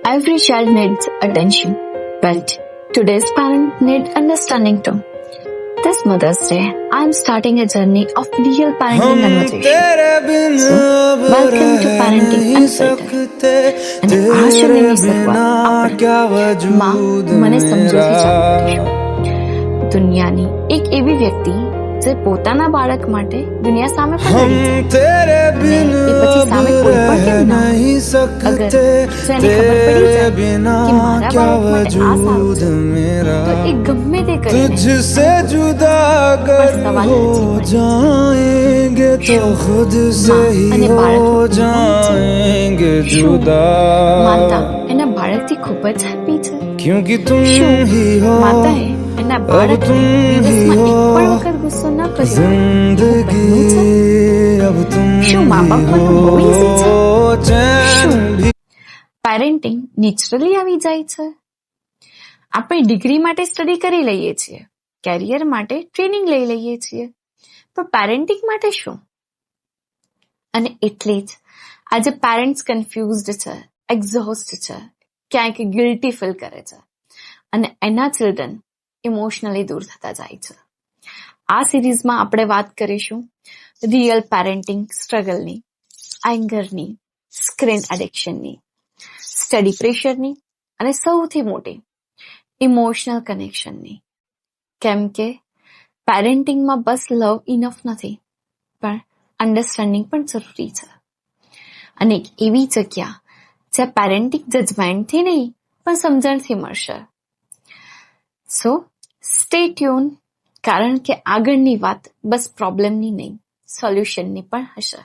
Every child needs attention, but today's parents need understanding too. This Mother's Day, I am starting a journey of real parenting conversation. So, welcome to Parenting Unfiltered. અને આ જર્નીની શરૂઆત આપણે માં મને સમજોથી ચાલુ કરીશું. દુનિયાની એક એવી વ્યક્તિ જે પોતાના બાળક માટે દુનિયા સામે પણ લડી જાય અને એ પછી સામે કોઈ પણ કેમ ના હોય. અગર જેને ખબર પડી જાય કે મારા બાળક માટે આ સારું છે તો એ ગમે તે કરીને બસ સવાલ જાએંગે તો ખુદ સે હી હો જાએંગે જુદા. માતા એના બાળકથી ખૂબ જ હેપી છે ક્યોંકિ તુમ હી હો. માતાએ એના બાળકને દિવસમાં એક પણ વખત ગુસ્સો ન કર્યો. શું મા બાપ બનવું બહુ ઈઝી છે? પેરેન્ટિંગ નેચરલી આવી જાય છે. આપણે ડિગ્રી માટે સ્ટડી કરી લઈએ છીએ, કેરિયર માટે ટ્રેનિંગ લઈ લઈએ છીએ, પણ પેરેન્ટિંગ માટે શું? અને એટલે જ આજે પેરેન્ટ્સ કન્ફ્યુઝડ છે, એક્ઝોસ્ટ છે, ક્યાંક ગિલ્ટી ફીલ કરે છે અને એના ચિલ્ડ્રન ઇમોશનલી દૂર થતા જાય છે. આ સિરીઝમાં આપણે વાત કરીશું રિયલ પેરેન્ટિંગ સ્ટ્રગલની, એંગરની, સ્ક્રીન એડિક્શનની, સ્ટડી પ્રેશરની અને સૌથી મોટી ઇમોશનલ કનેક્શનની. કેમ કે પેરેન્ટિંગમાં બસ લવ ઇનફ નથી, પણ અન્ડરસ્ટેન્ડિંગ પણ જરૂરી છે. અને એક એવી જગ્યા જ્યાં પેરેન્ટિંગ જજમેન્ટથી નહીં પણ સમજણથી મળશે. સો સ્ટે ટ્યુન, કારણ કે આગળની વાત બસ પ્રોબ્લેમની નહીં, સોલ્યુશનની પણ હશે.